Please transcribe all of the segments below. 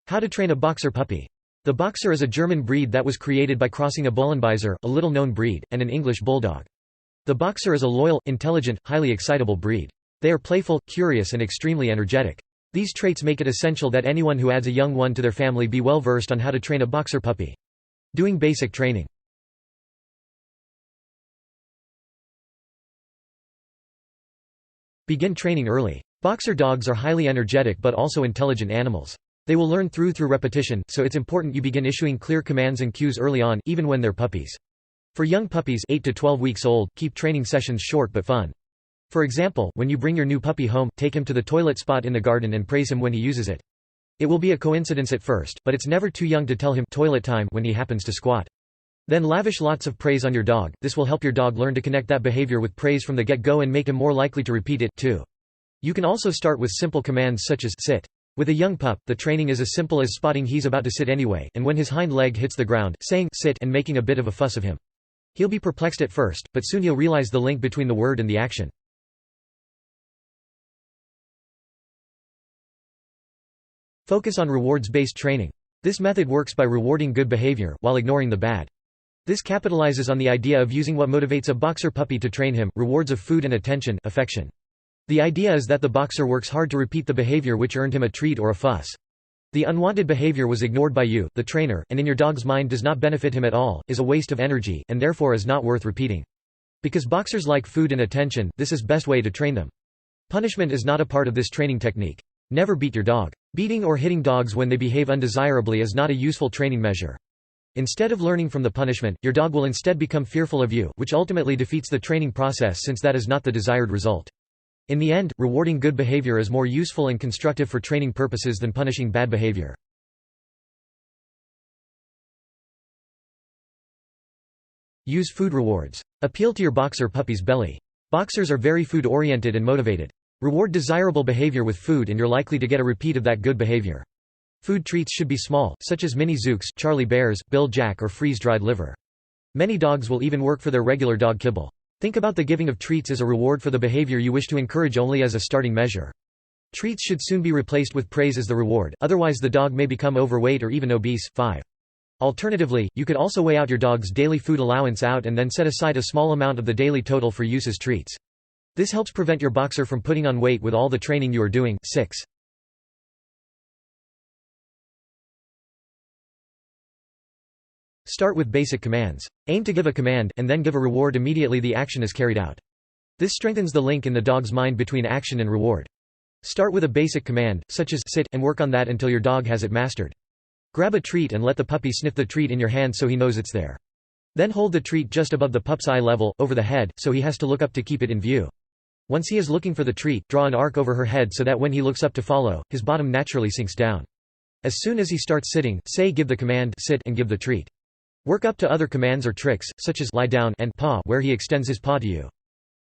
How to train a boxer puppy. The boxer is a German breed that was created by crossing a Bullenbeiser, a little-known breed, and an English bulldog. The boxer is a loyal, intelligent, highly excitable breed. They are playful, curious and extremely energetic. These traits make it essential that anyone who adds a young one to their family be well versed on how to train a boxer puppy. Doing basic training. Begin training early. Boxer dogs are highly energetic but also intelligent animals. They will learn through repetition, so it's important you begin issuing clear commands and cues early on, even when they're puppies. For young puppies 8 to 12 weeks old, keep training sessions short but fun. For example, when you bring your new puppy home, take him to the toilet spot in the garden and praise him when he uses it. It will be a coincidence at first, but it's never too young to tell him toilet time when he happens to squat. Then lavish lots of praise on your dog. This will help your dog learn to connect that behavior with praise from the get-go and make him more likely to repeat it, too. You can also start with simple commands such as sit. With a young pup, the training is as simple as spotting he's about to sit anyway, and when his hind leg hits the ground, saying sit and making a bit of a fuss of him. He'll be perplexed at first, but soon he'll realize the link between the word and the action. Focus on rewards-based training. This method works by rewarding good behavior, while ignoring the bad. This capitalizes on the idea of using what motivates a boxer puppy to train him, rewards of food and attention, affection. The idea is that the boxer works hard to repeat the behavior which earned him a treat or a fuss. The unwanted behavior was ignored by you, the trainer, and in your dog's mind does not benefit him at all, is a waste of energy, and therefore is not worth repeating. Because boxers like food and attention, this is best way to train them. Punishment is not a part of this training technique. Never beat your dog. Beating or hitting dogs when they behave undesirably is not a useful training measure. Instead of learning from the punishment, your dog will instead become fearful of you, which ultimately defeats the training process since that is not the desired result. In the end, rewarding good behavior is more useful and constructive for training purposes than punishing bad behavior. Use food rewards. Appeal to your boxer puppy's belly. Boxers are very food-oriented and motivated. Reward desirable behavior with food and you're likely to get a repeat of that good behavior. Food treats should be small, such as mini Zooks, Charlie Bears, Bill Jack or freeze-dried liver. Many dogs will even work for their regular dog kibble. Think about the giving of treats as a reward for the behavior you wish to encourage only as a starting measure. Treats should soon be replaced with praise as the reward, otherwise the dog may become overweight or even obese. 5. Alternatively, you could also weigh out your dog's daily food allowance out and then set aside a small amount of the daily total for use as treats. This helps prevent your boxer from putting on weight with all the training you are doing. 6. Start with basic commands. Aim to give a command, and then give a reward immediately the action is carried out. This strengthens the link in the dog's mind between action and reward. Start with a basic command, such as sit, and work on that until your dog has it mastered. Grab a treat and let the puppy sniff the treat in your hand so he knows it's there. Then hold the treat just above the pup's eye level, over the head, so he has to look up to keep it in view. Once he is looking for the treat, draw an arc over her head so that when he looks up to follow, his bottom naturally sinks down. As soon as he starts sitting, say give the command sit and give the treat. Work up to other commands or tricks, such as lie down and paw, where he extends his paw to you.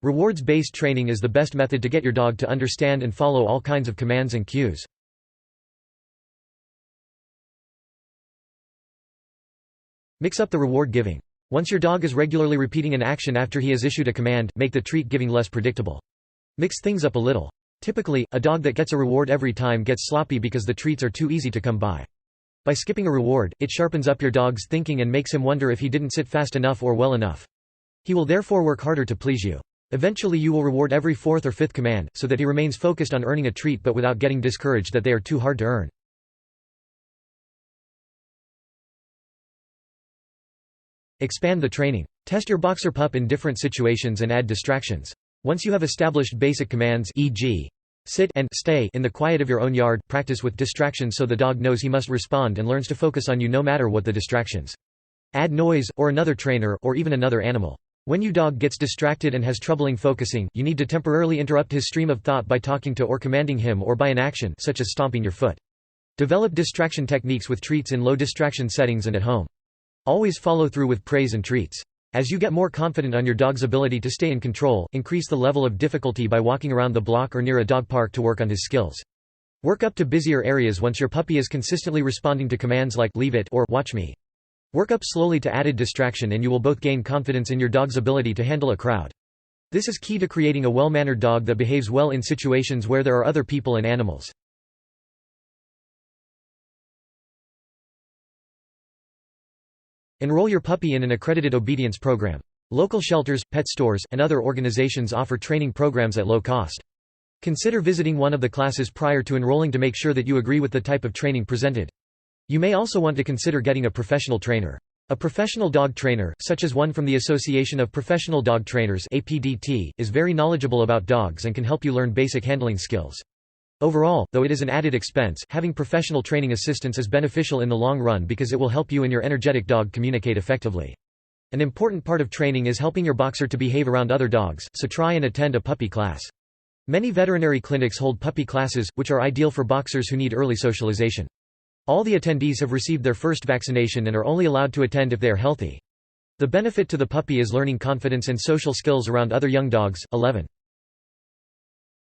Rewards-based training is the best method to get your dog to understand and follow all kinds of commands and cues. Mix up the reward giving. Once your dog is regularly repeating an action after he has issued a command, make the treat giving less predictable. Mix things up a little. Typically, a dog that gets a reward every time gets sloppy because the treats are too easy to come by. By skipping a reward, it sharpens up your dog's thinking and makes him wonder if he didn't sit fast enough or well enough. He will therefore work harder to please you. Eventually you will reward every fourth or fifth command, so that he remains focused on earning a treat but without getting discouraged that they are too hard to earn. Expand the training. Test your boxer pup in different situations and add distractions. Once you have established basic commands, e.g. sit and stay in the quiet of your own yard, practice with distractions so the dog knows he must respond and learns to focus on you no matter what the distractions. Add noise, or another trainer, or even another animal. When your dog gets distracted and has troubling focusing, you need to temporarily interrupt his stream of thought by talking to or commanding him or by an action, such as stomping your foot. Develop distraction techniques with treats in low distraction settings and at home. Always follow through with praise and treats. As you get more confident on your dog's ability to stay in control, increase the level of difficulty by walking around the block or near a dog park to work on his skills. Work up to busier areas once your puppy is consistently responding to commands like leave it or watch me. Work up slowly to added distraction and you will both gain confidence in your dog's ability to handle a crowd. This is key to creating a well-mannered dog that behaves well in situations where there are other people and animals. Enroll your puppy in an accredited obedience program. Local shelters, pet stores, and other organizations offer training programs at low cost. Consider visiting one of the classes prior to enrolling to make sure that you agree with the type of training presented. You may also want to consider getting a professional trainer. A professional dog trainer, such as one from the Association of Professional Dog Trainers (APDT), is very knowledgeable about dogs and can help you learn basic handling skills. Overall, though it is an added expense, having professional training assistance is beneficial in the long run because it will help you and your energetic dog communicate effectively. An important part of training is helping your boxer to behave around other dogs, so try and attend a puppy class. Many veterinary clinics hold puppy classes, which are ideal for boxers who need early socialization. All the attendees have received their first vaccination and are only allowed to attend if they are healthy. The benefit to the puppy is learning confidence and social skills around other young dogs. 11.